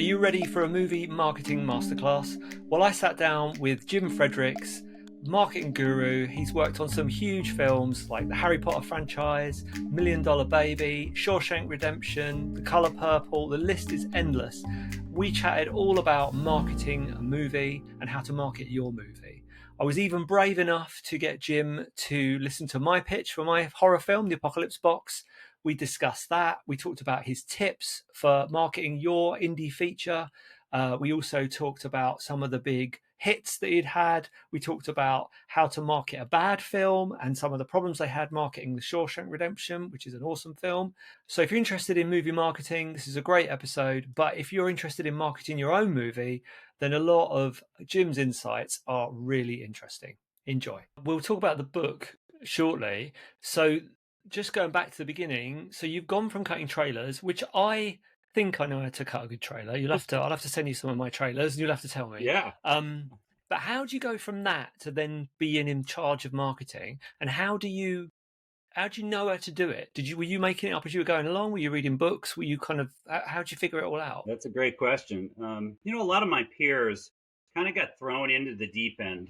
Are you ready for a movie marketing masterclass? Well, I sat down with Jim Fredrick's marketing guru. He's worked on some huge films like the Harry Potter franchise, Million Dollar Baby, Shawshank Redemption, The Color Purple. The list is endless. We chatted all about marketing a movie and how to market your movie. I was even brave enough to get Jim to listen to my pitch for my horror film, The Apocalypse Box. We discussed that. We talked about his tips for marketing your indie feature. We also talked about some of the big hits that he'd had. We talked about how to market a bad film and some of the problems they had marketing The Shawshank Redemption, which is an awesome film. So if you're interested in movie marketing, this is a great episode. But if you're interested in marketing your own movie, then a lot of Jim's insights are really interesting. Enjoy. We'll talk about the book shortly. So just going back to the beginning, so you've gone from cutting trailers, which I think I know how to cut a good trailer. I'll have to send you some of my trailers and you'll have to tell me. Yeah. But how do you go from that to then being in charge of marketing? And how do you know how to do it? Were you making it up as you were going along? Were you reading books? Were you how did you figure it all out? That's a great question. A lot of my peers kind of got thrown into the deep end.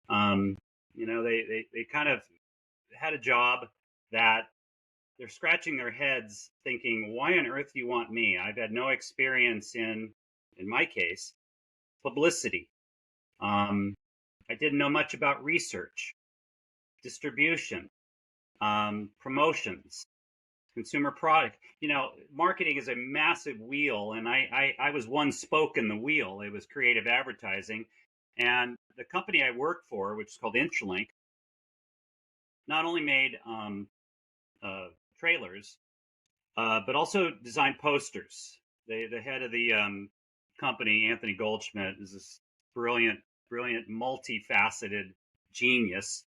They kind of had a job that they're scratching their heads thinking, why on earth do you want me? I've had no experience in my case, publicity. I didn't know much about research, distribution, promotions, consumer product. Marketing is a massive wheel, and I was one spoke in the wheel. It was creative advertising. And the company I worked for, which is called Intralink, not only made trailers, but also designed posters. The head of the company, Anthony Goldschmidt, is this brilliant, multifaceted genius.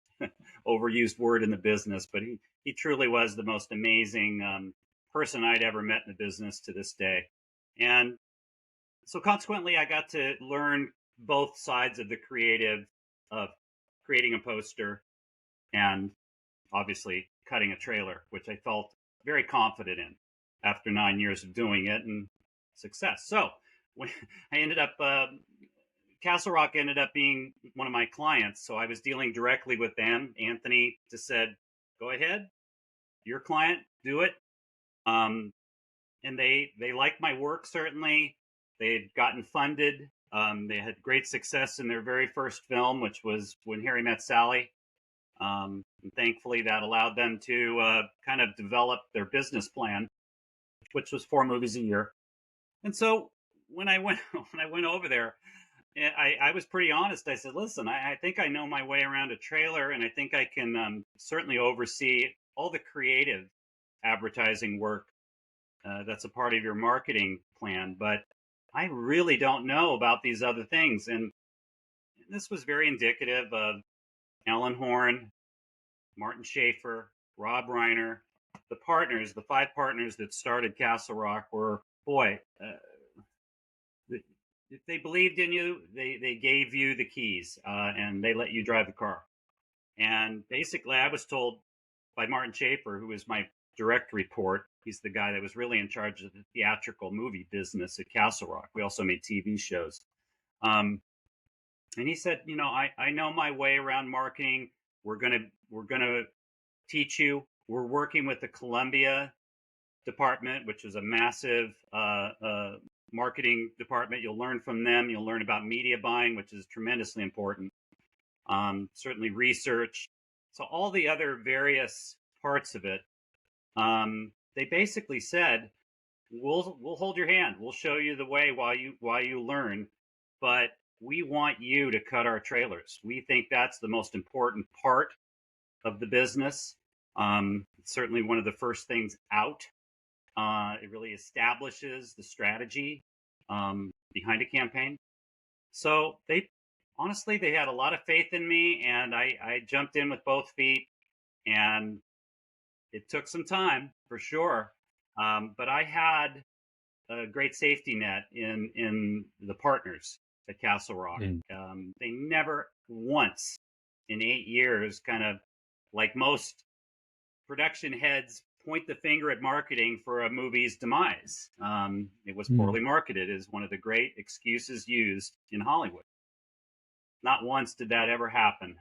Overused word in the business, but he truly was the most amazing person I'd ever met in the business to this day. And so consequently, I got to learn both sides of the creative of creating a poster and obviously cutting a trailer, which I felt very confident in after 9 years of doing it and success. So when I ended up, Castle Rock ended up being one of my clients. So I was dealing directly with them. Anthony just said, go ahead, your client, do it. And they liked my work, certainly. They had gotten funded. They had great success in their very first film, which was When Harry Met Sally. And thankfully, that allowed them to kind of develop their business plan, which was 4 movies a year. And so when I went over there, I was pretty honest. I said, listen, I think I know my way around a trailer, and I think I can certainly oversee all the creative advertising work that's a part of your marketing plan. But I really don't know about these other things. And this was very indicative of Alan Horn, Martin Schaefer, Rob Reiner, the 5 partners that started Castle Rock were, if they believed in you, they gave you the keys and they let you drive the car. And basically, I was told by Martin Schaefer, who was my direct report, he's the guy that was really in charge of the theatrical movie business at Castle Rock. We also made TV shows. And he said, I know my way around marketing. We're gonna teach you. We're working with the Columbia department, which is a massive marketing department. You'll learn from them. You'll learn about media buying, which is tremendously important. Certainly research. So all the other various parts of it, they basically said, we'll hold your hand. We'll show you the way while you learn, but we want you to cut our trailers. We think that's the most important part of the business. It's certainly one of the first things out. It really establishes the strategy behind a campaign. So they had a lot of faith in me, and I jumped in with both feet, and it took some time for sure. But I had a great safety net in the partners at Castle Rock. They never once in 8 years, kind of like most production heads point the finger at marketing for a movie's demise. It was Mm. poorly marketed, is one of the great excuses used in Hollywood. Not once did that ever happen.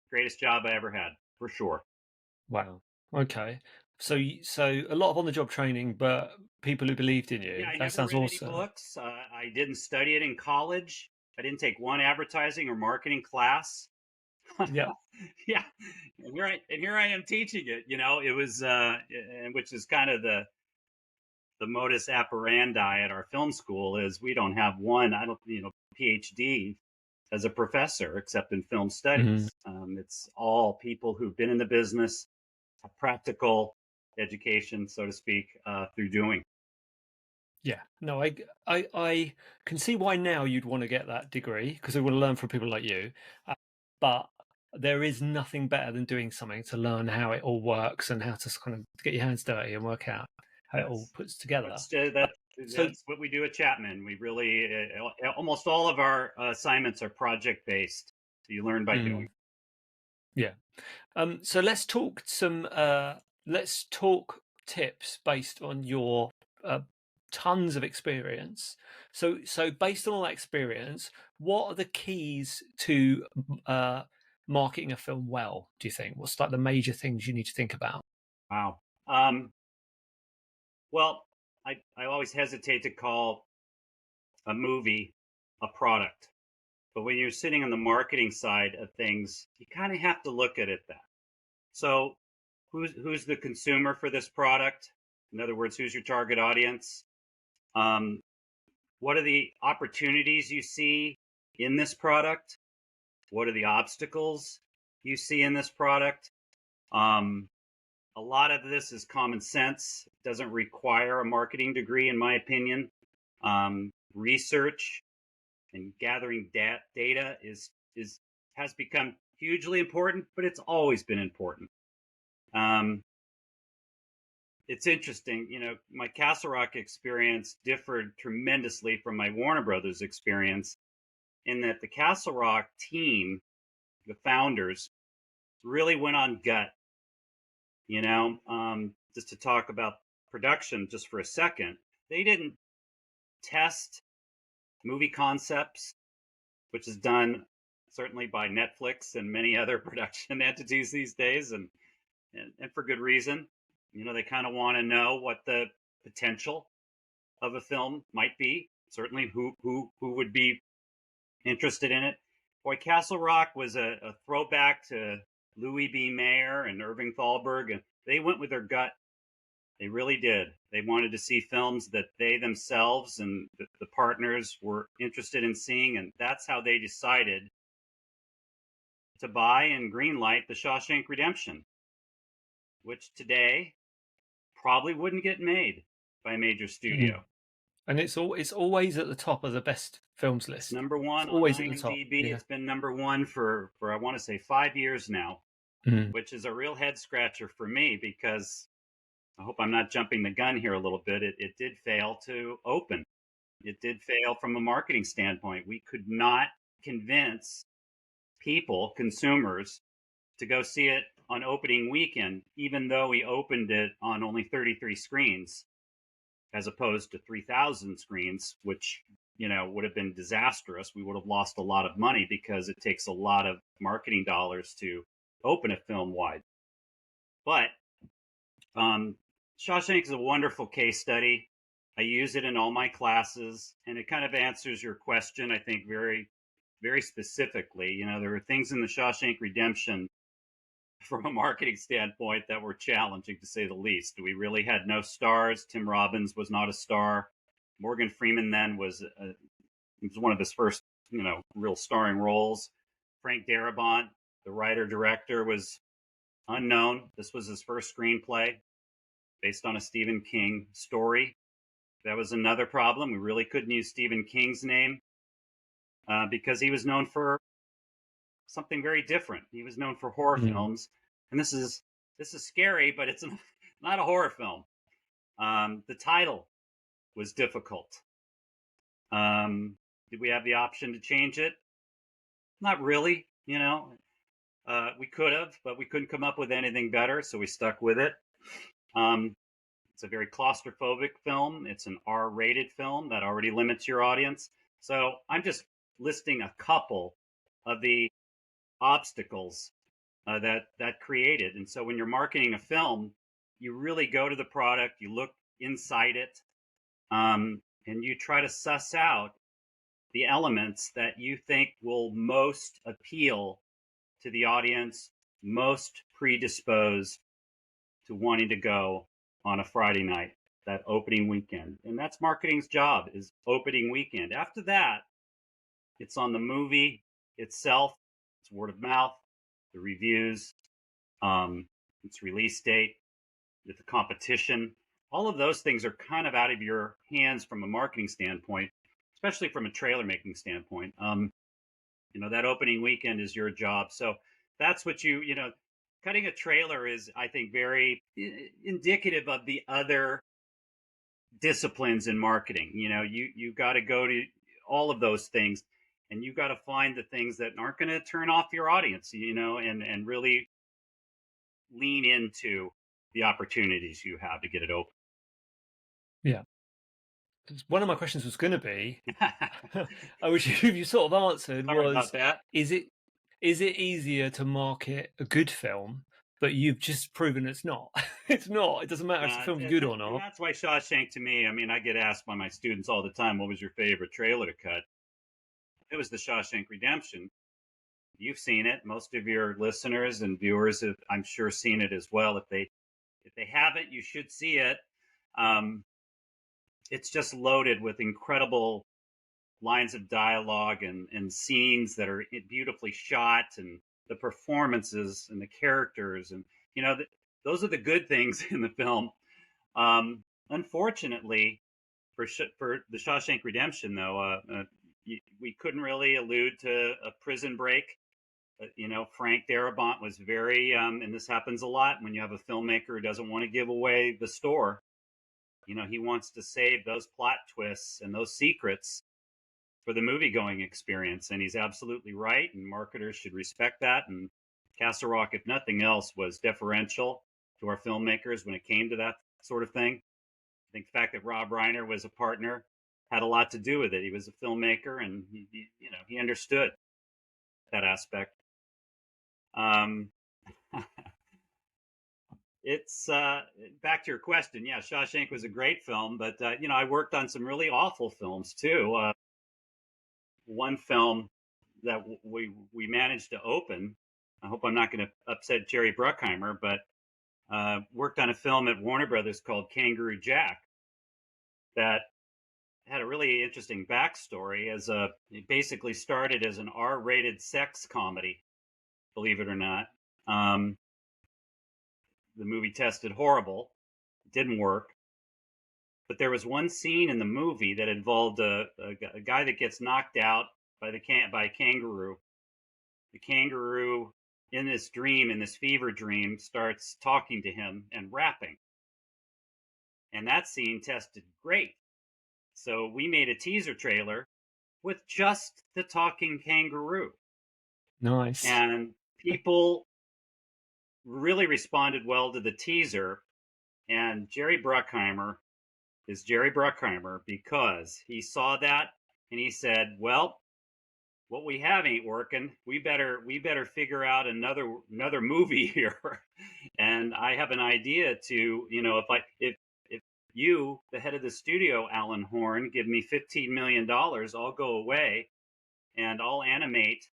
Greatest job I ever had, for sure. Wow. Okay. So a lot of on-the-job training, but people who believed in Yeah, you. I That never sounds read any awesome. books. I didn't study it in college. I didn't take one advertising or marketing class. Yeah. Yeah, and here I am teaching it. It was, and which is kind of the modus operandi at our film school is we don't have one. I don't, PhD as a professor except in film Mhm. studies. It's all people who've been in the business, a practical education, so to speak, through doing. Yeah. No, I can see why now you'd want to get that degree because we want to learn from people like you. But there is nothing better than doing something to learn how it all works and how to kind of get your hands dirty and work out how it all Yes, puts together. So that's what we do at Chapman. We really almost all of our assignments are project based. So you learn by doing. mm, yeah. So let's talk tips based on your uh, tons of experience. So based on all that experience, what are the keys to uh, marketing a film well? Do you think? What's like the major things you need to think about? Wow. Well, I always hesitate to call a movie a product, but when you're sitting on the marketing side of things, you kind of have to look at it that. So, who's the consumer for this product? In other words, who's your target audience? Um, what are the opportunities you see in this product? What are the obstacles you see in this product? Um, a lot of this is common sense. It doesn't require a marketing degree, in my opinion. Research and gathering data is has become hugely important, but it's always been important. Um, it's interesting, my Castle Rock experience differed tremendously from my Warner Brothers experience in that the Castle Rock team, the founders, really went on gut. Just to talk about production just for a second, they didn't test movie concepts, which is done certainly by Netflix and many other production entities these days, and for good reason. They kind of want to know what the potential of a film might be. Certainly, who would be interested in it. Boy, Castle Rock was a throwback to Louis B. Mayer and Irving Thalberg, and they went with their gut. They really did. They wanted to see films that they themselves and the partners were interested in seeing, and that's how they decided to buy and greenlight The Shawshank Redemption, which today probably wouldn't get made by a major Mm. studio. And it's always at the top of the best films It's list. number It's one on always at the top. IMDb. Yeah. It's been number one for I want to say 5 years now, Mm. which is a real head scratcher for me because I hope I'm not jumping the gun here a little bit. It did fail to open. It did fail from a marketing standpoint. We could not convince people, consumers, to go see it on opening weekend, even though we opened it on only 33 screens as opposed to 3,000 screens, which would have been disastrous. We would have lost a lot of money because it takes a lot of marketing dollars to open a film wide. But um, Shawshank is a wonderful case study. I use it in all my classes, and it kind of answers your question, I think, very, very specifically. There were things in the Shawshank Redemption from a marketing standpoint that were challenging to say the least. We really had no stars. Tim Robbins was not a star. Morgan Freeman then was one of his first, real starring roles. Frank Darabont, the writer director, was unknown. This was his first screenplay based on a Stephen King story. That was another problem. We really couldn't use Stephen King's name because he was known for something very different. He was known for horror Mm. films, and this is scary, but it's not a horror film. The title was difficult. Did we have the option to change it? Not really. We could have, but we couldn't come up with anything better, so we stuck with it. It's a very claustrophobic film. It's an R-rated film that already limits your audience. So I'm just listing a couple of the obstacles that created. And so when you're marketing a film, you really go to the product, you look inside it, and you try to suss out the elements that you think will most appeal to the audience, most predisposed to wanting to go on a Friday night, that opening weekend. And that's marketing's job, is opening weekend. After that, it's on the movie itself, it's word of mouth, the reviews, its release date, the competition. All of those things are kind of out of your hands from a marketing standpoint, especially from a trailer making standpoint. That opening weekend is your job. So that's what cutting a trailer is, I think, very indicative of the other disciplines in marketing. You got to go to all of those things, and you got to find the things that aren't going to turn off your audience, and really lean into the opportunities you have to get it open. Yeah. One of my questions was going to be, which you sort of answered, Sorry was about that. Is it easier to market a good film? But you've just proven it's not. It's not. It doesn't matter if the film's good or And not. that's why Shawshank, to me, I mean, I get asked by my students all the time, what was your favorite trailer to cut? It was the Shawshank Redemption. You've seen it. Most of your listeners and viewers have, I'm sure, seen it as well. If they haven't, you should see it. It's just loaded with incredible lines of dialogue and scenes that are beautifully shot, and the performances and the characters, and those are the good things in the film. Unfortunately, for the Shawshank Redemption, though, we couldn't really allude to a prison break. Frank Darabont was very, and this happens a lot when you have a filmmaker who doesn't want to give away the store. He wants to save those plot twists and those secrets for the movie going experience. And he's absolutely right. And marketers should respect that. And Castle Rock, if nothing else, was deferential to our filmmakers when it came to that sort of thing. I think the fact that Rob Reiner was a partner had a lot to do with it. He was a filmmaker, and he understood that aspect. It's back to your question. Yeah, Shawshank was a great film, but I worked on some really awful films too. One film that we managed to open. I hope I'm not going to upset Jerry Bruckheimer, but worked on a film at Warner Brothers called Kangaroo Jack that had a really interesting backstory. It basically started as an R-rated sex comedy, believe it or not. The movie tested horrible, didn't work. But there was one scene in the movie that involved a guy that gets knocked out by a kangaroo. The kangaroo, in this fever dream, starts talking to him and rapping. And that scene tested great. So we made a teaser trailer with just the talking kangaroo. Nice. And people really responded well to the teaser. And Jerry Bruckheimer is Jerry Bruckheimer because he saw that and he said, well, what we have ain't working. We better figure out another movie here. And I have an idea to, if you, the head of the studio, Alan Horn, give me $15 million, I'll go away and I'll animate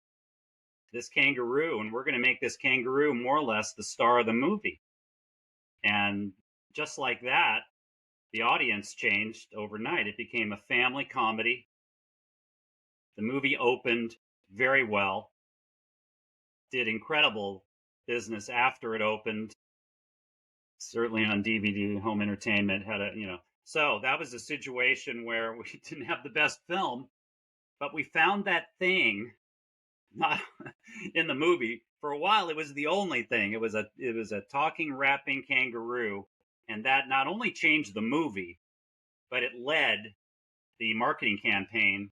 this kangaroo, and we're going to make this kangaroo more or less the star of the movie. And just like that, the audience changed overnight. It became a family comedy. The movie opened very well, did incredible business after it opened, certainly on DVD, home entertainment so that was a situation where we didn't have the best film, but we found that thing not in the movie. For a while, it was the only thing. It was a talking, rapping kangaroo, and that not only changed the movie, but it led the marketing campaign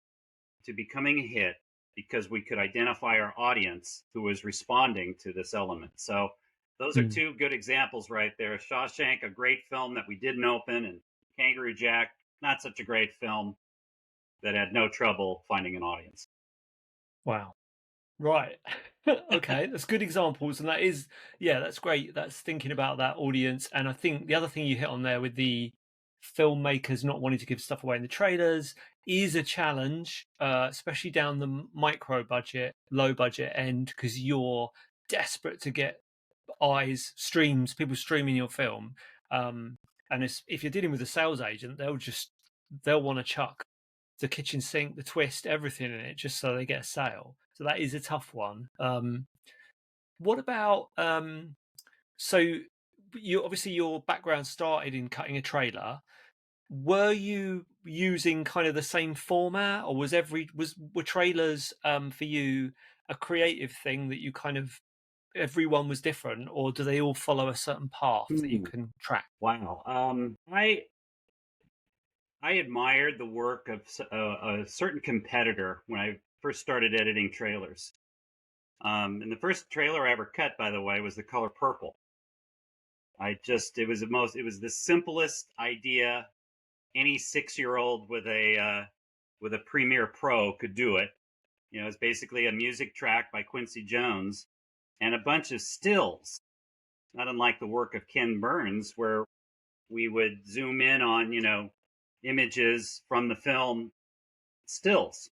to becoming a hit because we could identify our audience who was responding to this element. So Those are two good examples right there. Shawshank, a great film that we didn't open, and Kangaroo Jack, not such a great film that had no trouble finding an audience. Wow. Right. Okay, that's good examples, and that is, yeah, that's great. That's thinking about that audience, and I think the other thing you hit on there with the filmmakers not wanting to give stuff away in the trailers is a challenge, especially down the micro budget, low budget end, because you're desperate to get eyes, streams, people streaming your film. And if you're dealing with a sales agent, they'll want to chuck the kitchen sink, the twist, everything in it, just so they get a sale. So that is a tough one. What about so you obviously your background started in cutting a trailer. Were you using kind of the same format, or were trailers for you a creative thing that you kind of everyone was different, or do they all follow a certain path that you can track? Wow. I admired the work of a certain competitor when I first started editing trailers. And the first trailer I ever cut, by the way, was The Color Purple. It was the simplest idea. Any 6-year-old with a Premiere Pro could do it. You know, it's basically a music track by Quincy Jones and a bunch of stills, not unlike the work of Ken Burns, where we would zoom in on, images from the film, stills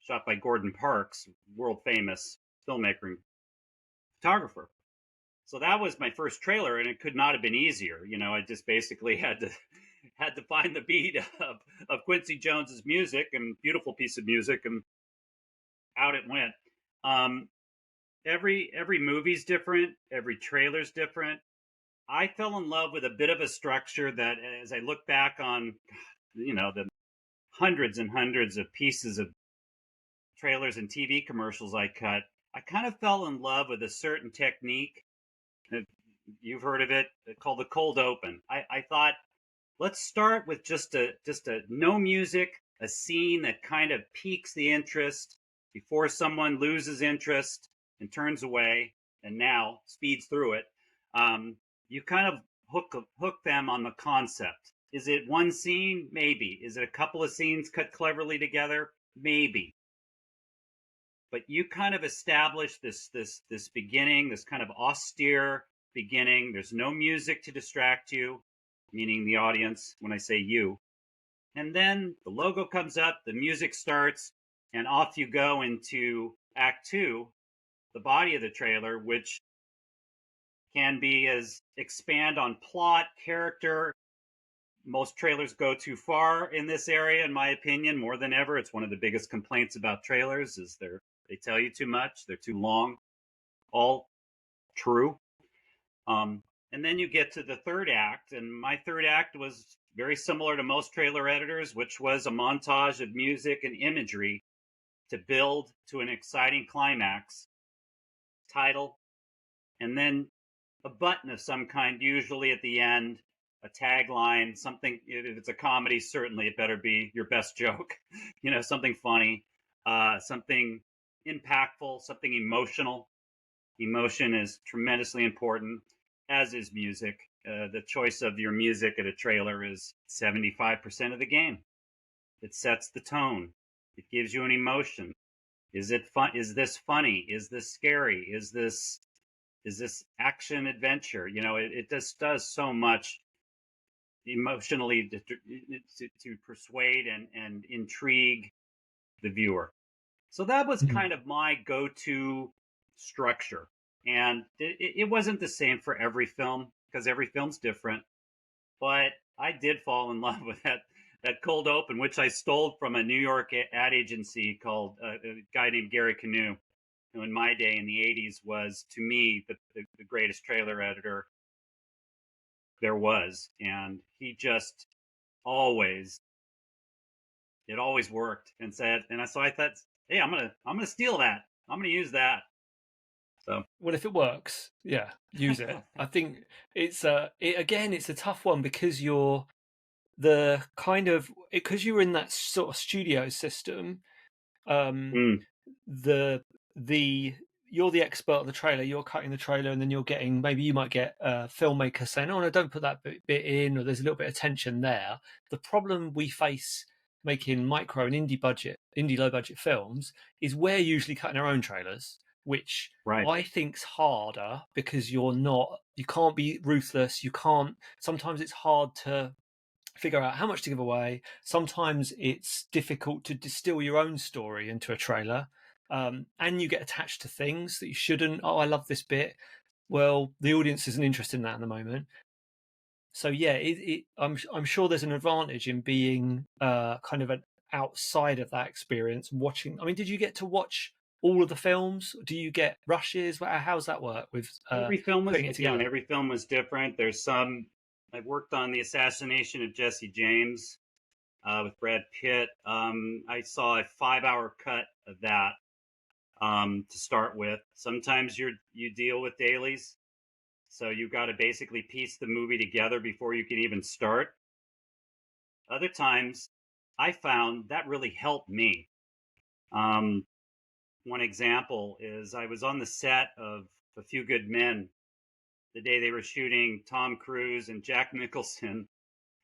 shot by Gordon Parks, world famous filmmaker and photographer. So that was my first trailer, and it could not have been easier. I just basically had to find the beat of Quincy Jones's music, and beautiful piece of music, and out it went. Every movie's different, every trailer's different. I fell in love with a bit of a structure that, as I look back on, the hundreds and hundreds of pieces of trailers and TV commercials I cut, I kind of fell in love with a certain technique. You've heard of it, called the cold open. I thought, let's start with just a no music, a scene that kind of piques the interest before someone loses interest and turns away, and now speeds through it. You kind of hook them on the concept. Is it one scene? Maybe. Is it a couple of scenes cut cleverly together? Maybe. But you kind of establish this beginning, this kind of austere beginning. There's no music to distract you, meaning the audience when I say you. And then the logo comes up, the music starts, and off you go into Act 2, the body of the trailer, which can be as expand on plot, character. Most trailers go too far in this area, in my opinion, more than ever. It's one of the biggest complaints about trailers is they tell you too much, they're too long. All true. And then you get to the third act, and my third act was very similar to most trailer editors, which was a montage of music and imagery to build to an exciting climax, title, and then a button of some kind, usually at the end, a tagline, something. If it's a comedy, certainly it better be your best joke, something funny, something impactful, something emotional. Emotion is tremendously important, as is music. The choice of your music at a trailer is 75% of the game. It sets the tone. It gives you an emotion. Is it fun? Is this funny? Is this scary? Is this action adventure? It just does so much emotionally to persuade and intrigue the viewer. So that was kind of my go-to structure. And it wasn't the same for every film, because every film's different. But I did fall in love with that cold open, which I stole from a New York ad agency called a guy named Gary Canoe, who in my day in the 80s was, to me, the greatest trailer editor there was. And he just it always worked, and so I thought, hey, I'm gonna steal that. I'm gonna use that. So, well, if it works, yeah, use it. I think it's it's a tough one because you're the kind of because you're in that sort of studio system. mm. The you're the expert of the trailer, you're cutting the trailer, and then you're getting, maybe you might get a filmmaker saying, oh no, don't put that bit in, or there's a little bit of tension there. The problem we face making micro and indie low budget films is we're usually cutting our own trailers, which Right. I think's harder because you can't be ruthless. You can't, sometimes it's hard to figure out how much to give away. Sometimes it's difficult to distill your own story into a trailer. And you get attached to things that you shouldn't. Oh, I love this bit. Well, the audience isn't interested in that at the moment. So yeah, I'm sure there's an advantage in being kind of an outside of that experience, watching. I mean, did you get to watch all of the films? Do you get rushes? How's that work with Every film was, putting it yeah, and together? every film was different. There's some, I've worked on the Assassination of Jesse James with Brad Pitt. I saw a 5-hour cut of that to start with. Sometimes you deal with dailies, so you've got to basically piece the movie together before you can even start. Other times, I found that really helped me. Um, One example is I was on the set of A Few Good Men the day they were shooting Tom Cruise and Jack Nicholson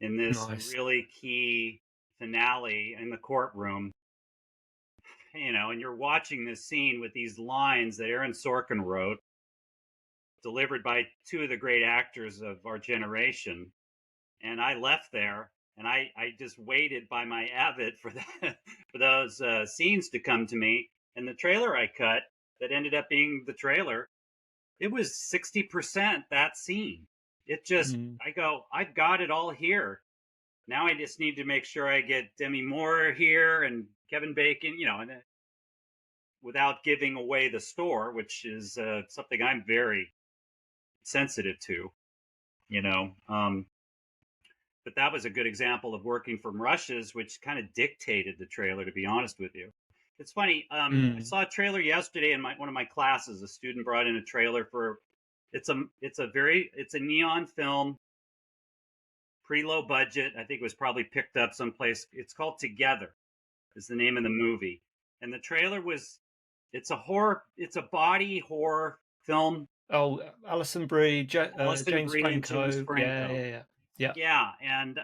in this Nice. really key finale in the courtroom. And you're watching this scene with these lines that Aaron Sorkin wrote, delivered by two of the great actors of our generation. And I left there and I just waited by my Avid for that, for those scenes to come to me. And the trailer I cut that ended up being the trailer, it was 60% that scene. It just, Mm. I go, I've got it all here. Now I just need to make sure I get Demi Moore here and Kevin Bacon, and without giving away the store, which is something I'm very sensitive to, you know. But that was a good example of working from rushes, which kind of dictated the trailer, to be honest with you. It's funny. I Mm. saw a trailer yesterday in one of my classes. A student brought in a trailer for it's a neon film, pretty low budget. I think it was probably picked up someplace. It's called Together, is the name of the movie. And the trailer was, it's a body horror film. Oh, Alison Brie, Alison James Brie and James Franco. Yeah, Franco. yeah, yeah, yeah. Yeah, and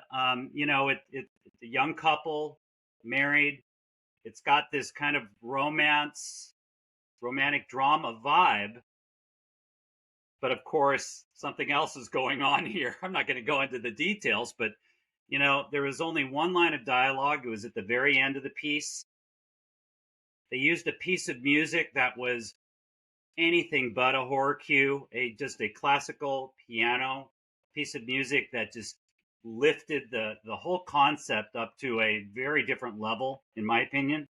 it's a young couple, married. It's got this kind of romantic drama vibe, but of course, something else is going on here. I'm not going to go into the details, but there was only one line of dialogue. It was at the very end of the piece. They used a piece of music that was anything but a horror cue, just a classical piano piece of music that just lifted the whole concept up to a very different level, in my opinion.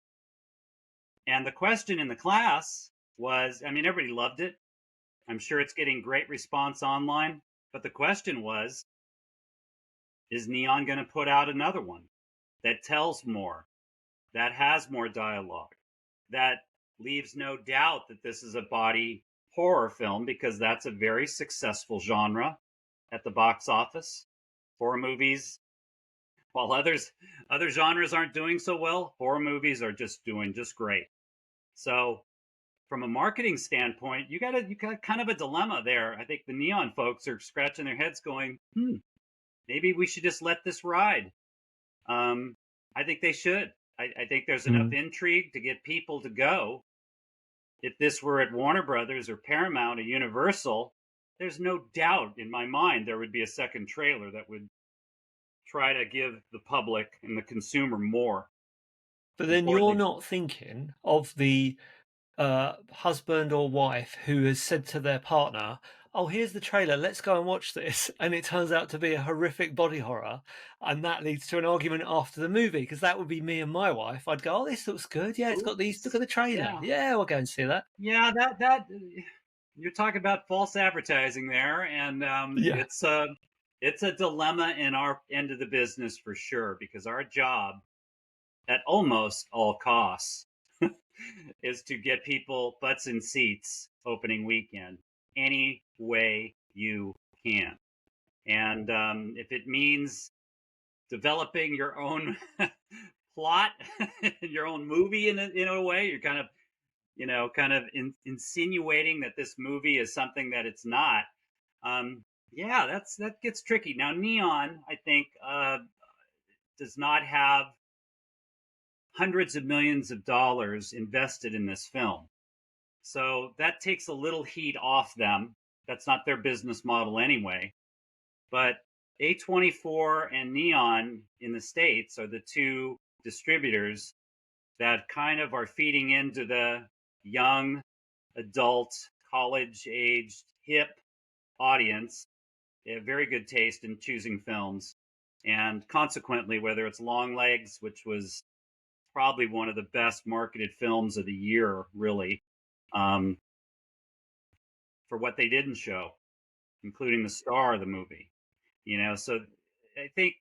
And the question in the class was, I mean, everybody loved it. I'm sure it's getting great response online. But the question was, is Neon going to put out another one that tells more, that has more dialogue, that leaves no doubt that this is a body horror film, because that's a very successful genre at the box office. Horror movies, while other genres aren't doing so well, horror movies are just doing just great. So from a marketing standpoint, you got kind of a dilemma there. I think the Neon folks are scratching their heads going, maybe we should just let this ride. I think they should. I think there's enough Mm. intrigue to get people to go. If this were at Warner Brothers or Paramount or Universal, there's no doubt in my mind there would be a second trailer that would try to give the public and the consumer more. But then you're Importantly, not thinking of the husband or wife who has said to their partner, "Oh, here's the trailer. Let's go and watch this," and it turns out to be a horrific body horror, and that leads to an argument after the movie. Because that would be me and my wife. I'd go, "Oh, this looks good. Yeah, it's got these. Look oops, at the trailer. yeah, Yeah, we'll go and see that." yeah, that you're talking about false advertising there, and Yeah. it's a dilemma in our end of the business for sure, because our job at almost all costs is to get people butts in seats opening weekend any way you can. And if it means developing your own plot, your own movie in a way, you're kind of, kind of insinuating that this movie is something that it's not. Yeah, that gets tricky. Now, Neon, I think, does not have hundreds of millions of dollars invested in this film. So that takes a little heat off them. That's not their business model anyway. But A24 and Neon in the States are the two distributors that kind of are feeding into the young, adult, college aged, hip audience. They have very good taste in choosing films. And consequently, whether it's Longlegs, which was probably one of the best marketed films of the year, really, um, for what they didn't show, including the star of the movie. So I think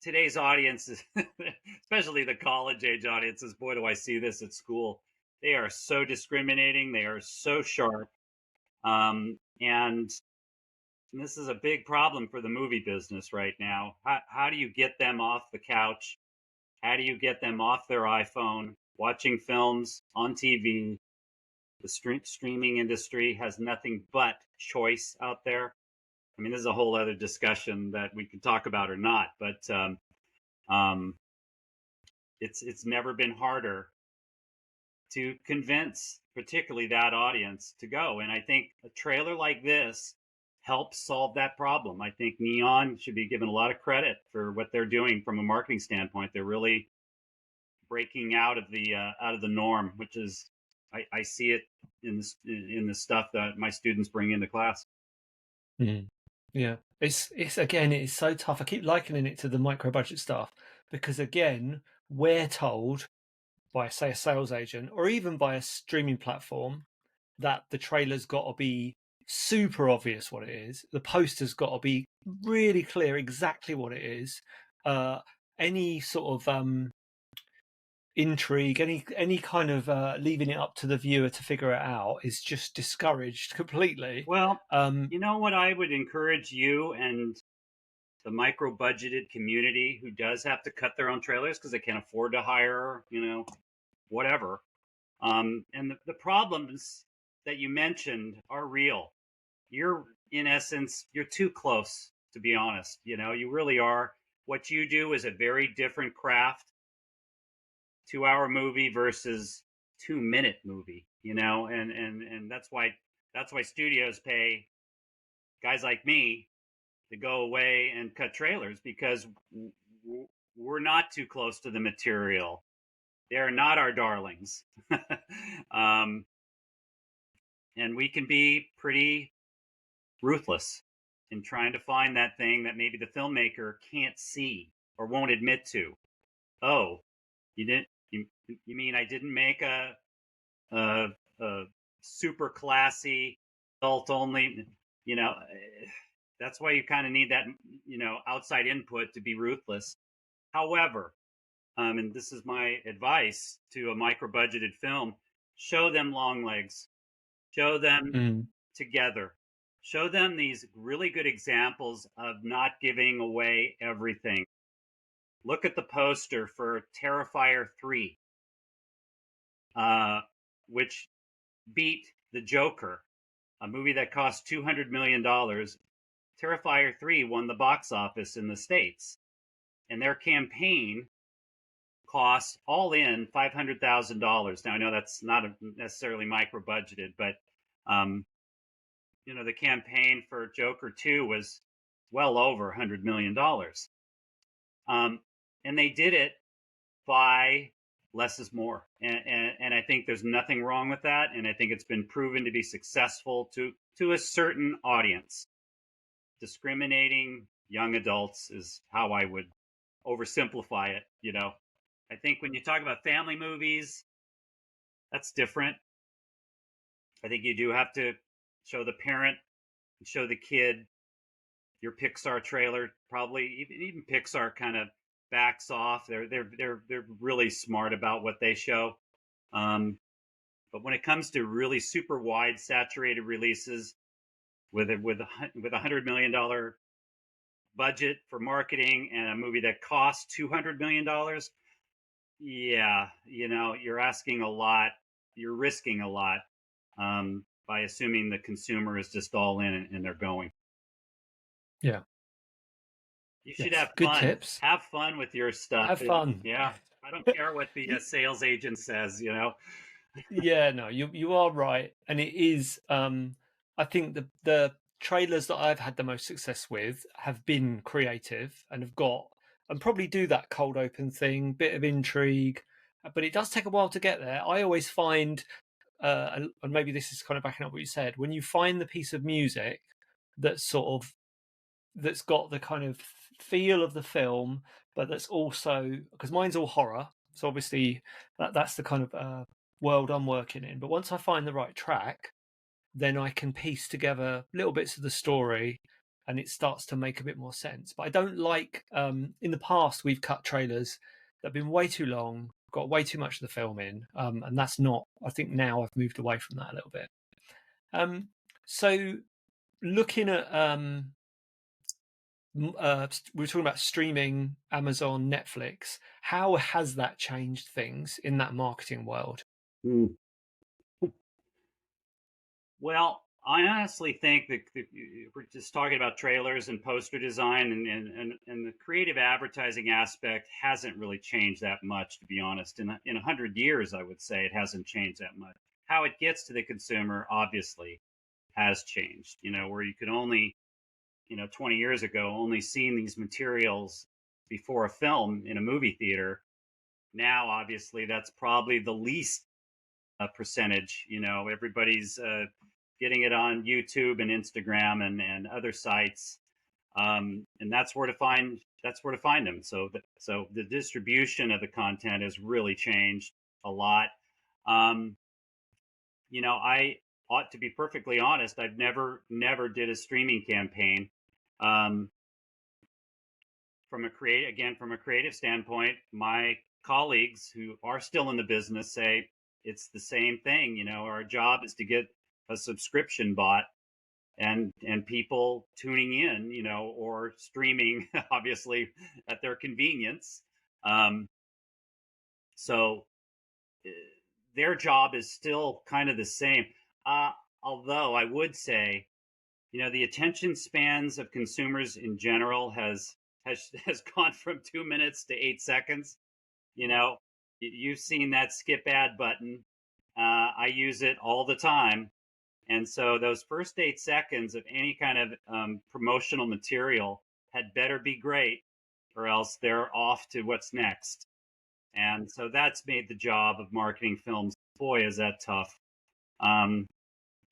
today's audiences, especially the college age audiences, boy, do I see this at school. They are so discriminating. They are so sharp. And this is a big problem for the movie business right now. How do you get them off the couch? How do you get them off their iPhone, watching films on TV? The streaming industry has nothing but choice out there. I mean, this is a whole other discussion that we could talk about or not, but um, it's never been harder to convince, particularly that audience, to go. And I think a trailer like this helps solve that problem. I think Neon should be given a lot of credit for what they're doing from a marketing standpoint. They're really breaking out of the norm, which is I see it in the stuff that my students bring into class. Mm. Yeah, it's again, it's so tough. I keep likening it to the micro budget stuff because again, we're told by, say, a sales agent or even by a streaming platform that the trailer's got to be super obvious what it is. The poster's got to be really clear exactly what it is. Any sort of intrigue, any kind of leaving it up to the viewer to figure it out is just discouraged completely. Well, you know what I would encourage you and the micro budgeted community who does have to cut their own trailers because they can't afford to hire, whatever. And the problems that you mentioned are real. You're, in essence, you're too close, to be honest. You really are. What you do is a very different craft. 2-hour movie versus 2-minute movie, and that's why studios pay guys like me to go away and cut trailers because we're not too close to the material. They're not our darlings. um, and we can be pretty ruthless in trying to find that thing that maybe the filmmaker can't see or won't admit to. Oh, you didn't. You mean I didn't make a super classy adult only? That's why you kind of need that outside input to be ruthless. However, and this is my advice to a micro budgeted film: show them Longlegs, show them Together, show them these really good examples of not giving away everything. Look at the poster for Terrifier 3, which beat The Joker, a movie that cost $200 million. Terrifier 3 won the box office in the States, and their campaign cost all in $500,000. Now, I know that's not necessarily micro budgeted, but the campaign for Joker 2 was well over $100 million. And they did it by less is more. And I think there's nothing wrong with that. And I think it's been proven to be successful to a certain audience. Discriminating young adults is how I would oversimplify it. I think when you talk about family movies, that's different. I think you do have to show the parent and show the kid. Your Pixar trailer, probably even Pixar kind of backs off. They're really smart about what they show. But when it comes to really super wide saturated releases with a $100 million budget for marketing and a movie that costs $200 million, yeah, you're asking a lot you're risking a lot by assuming the consumer is just all in and they're going. Yeah. You should Yes. have Good fun. tips. Have fun with your stuff. Have fun. Yeah, I don't care what the sales agent says. Yeah, no, you are right, and it is. I think the trailers that I've had the most success with have been creative and have got and probably do that cold open thing, bit of intrigue, but it does take a while to get there. I always find, and maybe this is kind of backing up what you said, when you find the piece of music that's sort of that's got the kind of feel of the film, but that's also because mine's all horror, so obviously that's the kind of world I'm working in. But once I find the right track, then I can piece together little bits of the story, and it starts to make a bit more sense. But I don't like in the past we've cut trailers that have been way too long, got way too much of the film in, and that's not. I think now I've moved away from that a little bit. So looking at we were talking about streaming, Amazon, Netflix. How has that changed things in that marketing world? Mm. Well, I honestly think that we're just talking about trailers and poster design, and the creative advertising aspect hasn't really changed that much, to be honest. In 100 years, I would say it hasn't changed that much. How it gets to the consumer, obviously, has changed. Where you could only 20 years ago, only seeing these materials before a film in a movie theater. Now, obviously, that's probably the least percentage. Everybody's getting it on YouTube and Instagram and other sites, and that's where to find them. So the distribution of the content has really changed a lot. I ought to be perfectly honest. I've never did a streaming campaign. Um, from a creative standpoint, my colleagues who are still in the business say it's the same thing. Our job is to get a subscription bought and people tuning in, or streaming, obviously at their convenience. Um, so their job is still kind of the same. Uh, Although I would say, the attention spans of consumers in general has gone from 2 minutes to 8 seconds. You've seen that skip ad button. I use it all the time. And so those first 8 seconds of any kind of promotional material had better be great, or else they're off to what's next. And so that's made the job of marketing films, boy, is that tough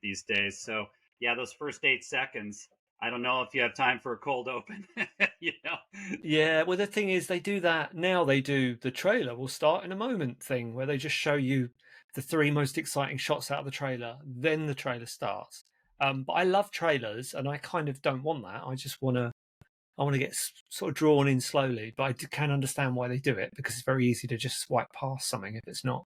these days. So yeah, those first 8 seconds, I don't know if you have time for a cold open, you know. Yeah, well, the thing is, they do that now. They do the trailer will start in a moment thing where they just show you the three most exciting shots out of the trailer, then the trailer starts. But I love trailers, and I kind of don't want that. I want to get sort of drawn in slowly. But I can understand why they do it because it's very easy to just swipe past something if it's Well,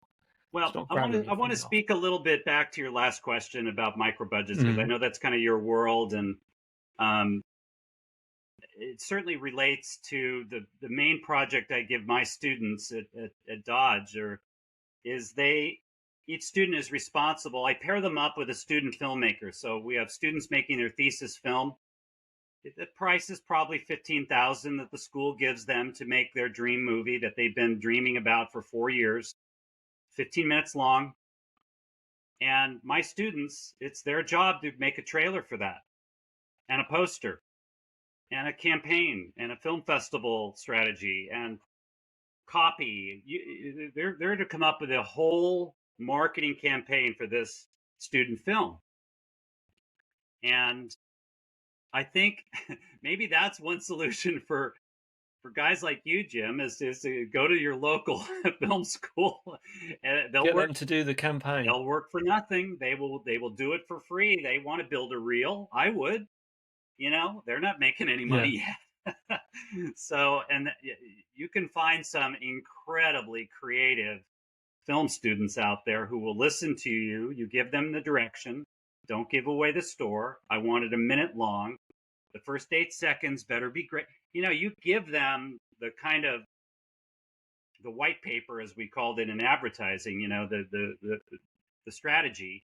not I want grabbing to you I from want to the off. speak a little bit back to your last question about micro budgets, because I Mm. know that's kind of your world, and um, it certainly relates to the main project I give my students at Dodge, or is they each student is responsible. I pair them up with a student filmmaker, so we have students making their thesis film. The price is probably 15,000 that the school gives them to make their dream movie that they've been dreaming about for 4 years. 15 minutes long. And my students, it's their job to make a trailer for that, and a poster, and a campaign, and a film festival strategy, and copy. They're to come up with a whole marketing campaign for this student film. And I think maybe that's one solution for guys like you, Jim, is to go to your local film school, and Get them to do the campaign. they'll work for nothing. They will do it for free. They want to build a reel. I would. They're not making any Yeah. money yet. So, and you can find some incredibly creative film students out there who will listen to you. You give them the direction. Don't give away the store. I want it a minute long. The first 8 seconds better be great. You give them the kind of the white paper, as we called it in advertising. the strategy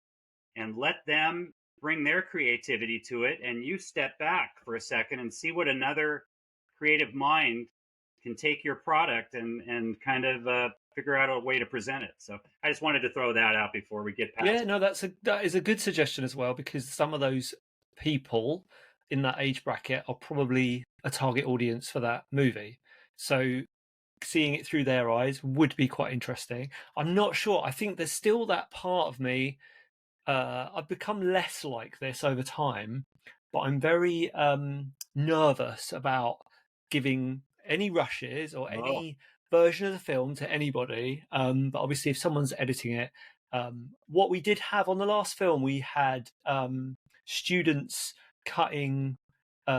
and let them bring their creativity to it, and you step back for a second and see what another creative mind can take your product and kind of figure out a way to present it. So I just wanted to throw that out before we get past. Yeah, no, that is a good suggestion as well, because some of those people in that age bracket are probably a target audience for that movie. So seeing it through their eyes would be quite interesting. I'm not sure. I think there's still that part of me. I've become less like this over time, but I'm very nervous about giving any rushes or Oh, any version of the film to anybody. But obviously, if someone's editing it, what we did have on the last film, we had students cutting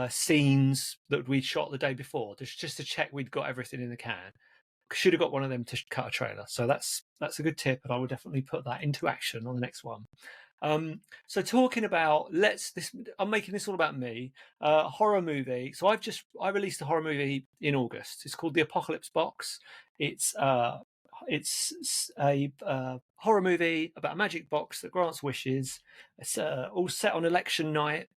scenes that we'd shot the day before, just to check we'd got everything in the can. Should have got one of them to cut a trailer. So that's a good tip, and I will definitely put that into action on the next one. So talking about I'm making this all about me. Horror movie. So I released a horror movie in August. It's called The Apocalypse Box. It's a horror movie about a magic box that grants wishes. It's all set on election night.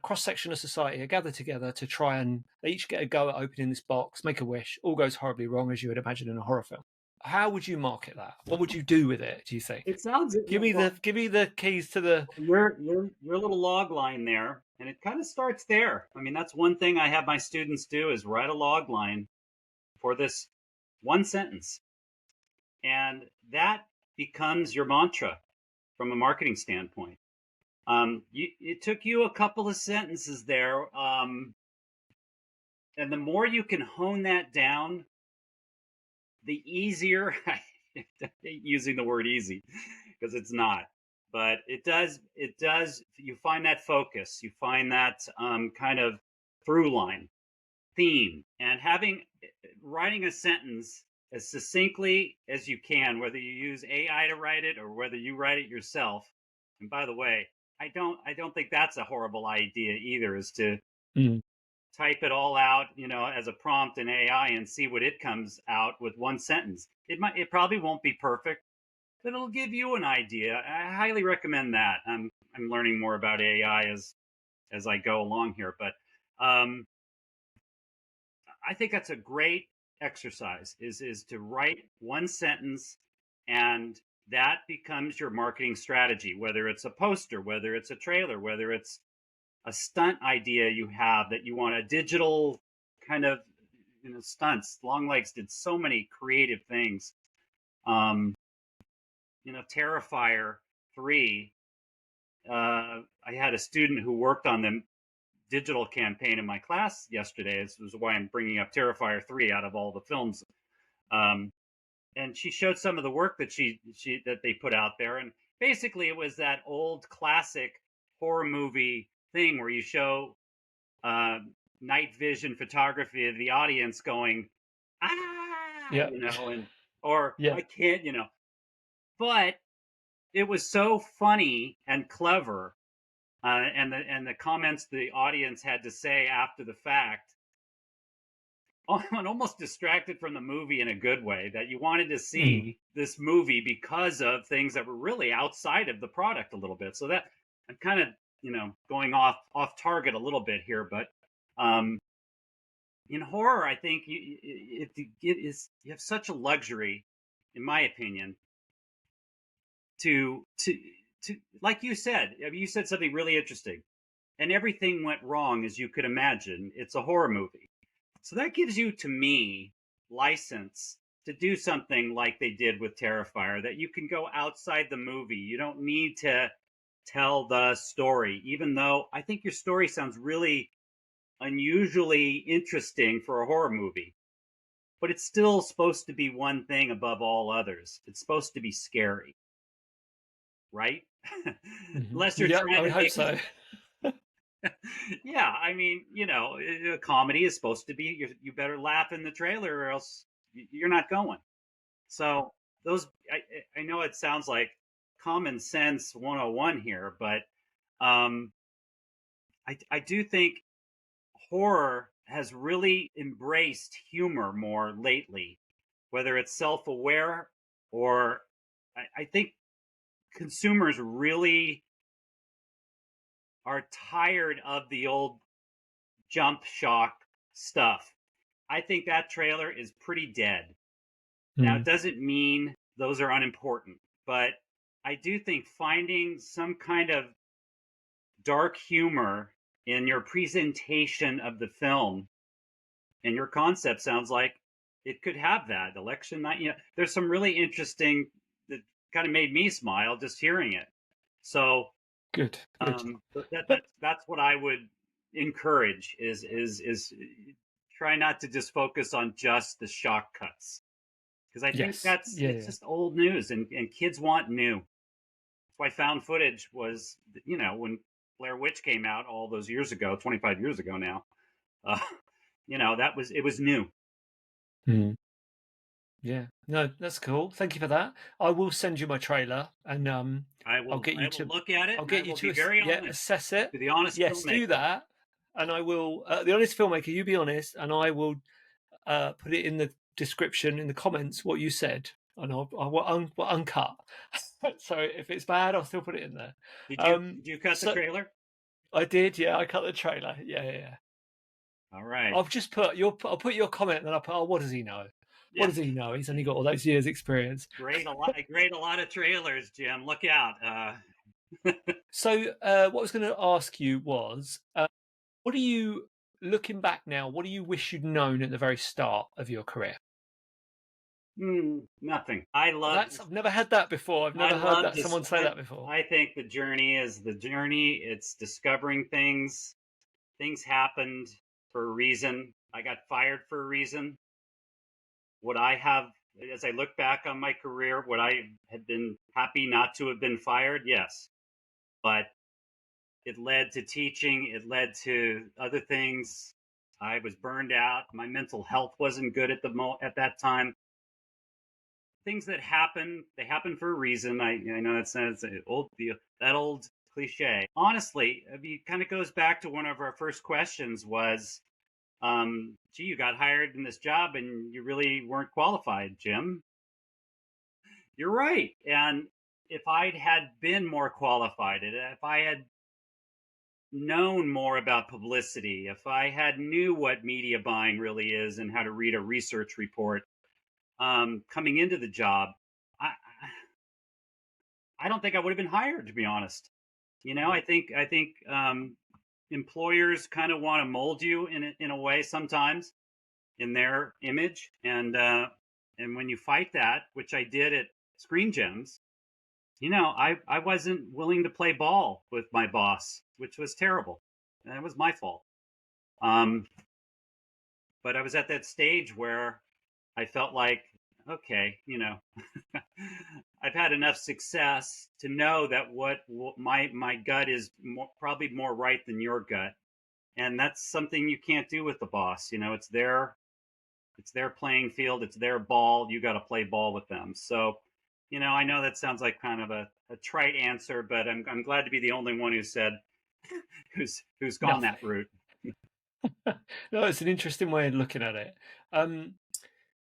Cross section of society are gathered together to try and they each get a go at opening this box, make a wish. All goes horribly wrong, as you would imagine in a horror film. How would you market that? What would you do with it, do you think? it sounds Give me the keys to the. your little log line there, and it kind of starts there. I mean, that's one thing I have my students do is write a log line for this one sentence, and that becomes your mantra from a marketing standpoint. It took you a couple of sentences there, and the more you can hone that down, the easier. I hate using the word easy because it's not, but it does. You find that focus, you find that kind of through line, theme, and writing a sentence as succinctly as you can, whether you use AI to write it or whether you write it yourself. And by the way, I don't think that's a horrible idea either, is to Mm. type it all out, as a prompt in AI and see what it comes out with one sentence. It probably won't be perfect, but it'll give you an idea. I highly recommend that. I'm learning more about AI as I go along here, but I think that's a great exercise is to write one sentence, and that becomes your marketing strategy, whether it's a poster, whether it's a trailer, whether it's a stunt idea you have that you want a digital kind of stunts. Longlegs did so many creative things. Terrifier 3. I had a student who worked on the digital campaign in my class yesterday. This was why I'm bringing up Terrifier 3 out of all the films. And she showed some of the work that that they put out there, and basically it was that old classic horror movie thing where you show night vision photography of the audience going Yeah. and or Yeah. I can't, but it was so funny and clever, and the comments the audience had to say after the fact, and almost distracted from the movie in a good way, that you wanted to see this movie because of things that were really outside of the product a little bit. So that I'm kind of going off target a little bit here, but in horror, I think you have such a luxury, in my opinion, to like you said. I mean, you said something really interesting, and everything went wrong as you could imagine. It's a horror movie, so that gives you, to me, license to do something like they did with Terrifier, that you can go outside the movie. You don't need to tell the story, even though I think your story sounds really unusually interesting for a horror movie. But it's still supposed to be one thing above all others. It's supposed to be scary, right? Unless you're Yeah, I trying would to hope make so. yeah, I mean, a comedy is supposed to be you better laugh in the trailer or else you're not going. So those I know it sounds like common sense 101 here, but I do think horror has really embraced humor more lately, whether it's self-aware or I think consumers really are tired of the old jump shock stuff. I think that trailer is pretty dead. Now, it doesn't mean those are unimportant, but I do think finding some kind of dark humor in your presentation of the film and your concept sounds like it could have that. Election night, there's some really interesting that kind of made me smile just hearing it. So Good. that's what I would encourage is try not to just focus on just the shock cuts, because I think Yes. it's just old news, and kids want new. That's why found footage was, when Blair Witch came out all those years ago, 25 years ago now. Uh, it was new. Mm. Yeah, no, that's cool. Thank you for that. I will send you my trailer, and I I'll will get you to look at it, I'll and I get you will to be very honest assess it. to the honest Yes, do filmmaker. that, and I will. The honest filmmaker, you be honest, and I will put it in the description in the comments what you said, and I'll uncut. So if it's bad, I'll still put it in there. Did you cut the So trailer? I did, yeah. I cut the trailer. Yeah. All right. I'll just put I'll put your comment, and then I'll put. Oh, what does he know? Yeah. What does he know? He's only got all those years' experience. Grade a lot of trailers, Jim. Look out. So what I was going to ask you was, what do you, looking back now, what do you wish you'd known at the very start of your career? Nothing. I've never had that before. I've never heard that someone say that before. I think the journey is the journey. It's discovering things. Things happened for a reason. I got fired for a reason. Would I have, as I look back on my career, would I have been happy not to have been fired? Yes. But it led to teaching. It led to other things. I was burned out. My mental health wasn't good at that time. Things that happen, they happen for a reason. I know it's that old cliche. Honestly, it kind of goes back to one of our first questions was, gee, you got hired in this job and you really weren't qualified, Jim. You're right. And if I'd had been more qualified, if I had known more about publicity, if I had knew what media buying really is and how to read a research report, coming into the job, I I don't think I would have been hired, to be honest. I think employers kind of want to mold you in a way sometimes in their image, and when you fight that, which I did at Screen Gems, I wasn't willing to play ball with my boss, which was terrible, and it was my fault. But I was at that stage where I felt like, okay, I've had enough success to know that what my gut is probably more right than your gut, and that's something you can't do with the boss. It's their playing field, it's their ball. You got to play ball with them. So, I know that sounds like kind of a trite answer, but I'm glad to be the only one who said who's gone that route. No, it's an interesting way of looking at it.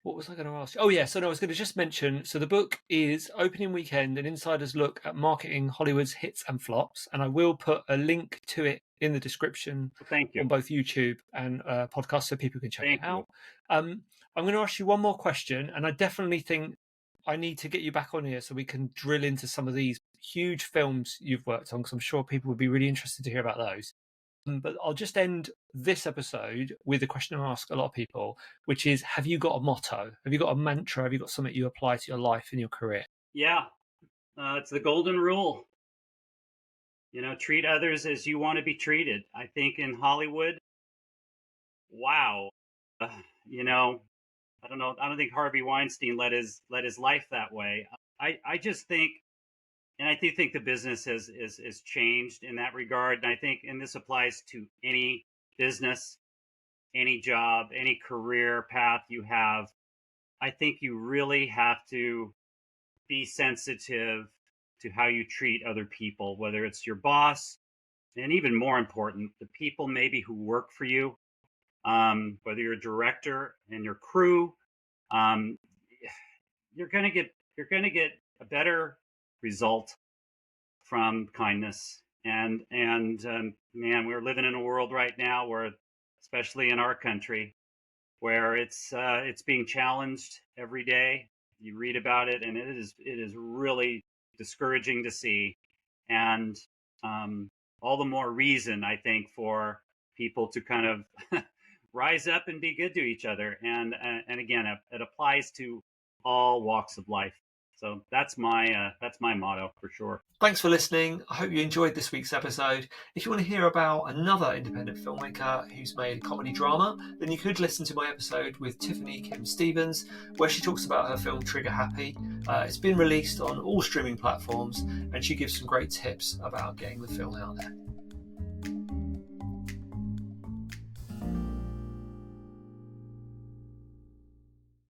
What was I going to ask? Oh, yeah. So, no, I was going to just mention. So, the book is Opening Weekend, an insider's look at marketing Hollywood's hits and flops. And I will put a link to it in the description Thank you. on both YouTube and podcast so people can check Thank it out. I'm going to ask you one more question. And I definitely think I need to get you back on here so we can drill into some of these huge films you've worked on, because I'm sure people would be really interested to hear about those. But I'll just end this episode with a question I ask a lot of people, which is, have you got a motto? Have you got a mantra? Have you got something you apply to your life and your career? Yeah, it's the golden rule. Treat others as you want to be treated. I think in Hollywood, wow, I don't know. I don't think Harvey Weinstein led his life that way. I just think, and I do think the business has changed in that regard. And I think, and this applies to any business, any job, any career path you have. I think you really have to be sensitive to how you treat other people, whether it's your boss, and even more important, the people maybe who work for you, whether you're a director and your crew. You're gonna get a better result from kindness. And man, we're living in a world right now where, especially in our country, where it's being challenged every day. You read about it, and it is really discouraging to see, and all the more reason, I think, for people to kind of rise up and be good to each other. And again, it applies to all walks of life. So that's my motto for sure. Thanks for listening. I hope you enjoyed this week's episode. If you want to hear about another independent filmmaker who's made a comedy drama, then you could listen to my episode with Tiffany Kim Stevens, where she talks about her film Trigger Happy. It's been released on all streaming platforms, and she gives some great tips about getting the film out there.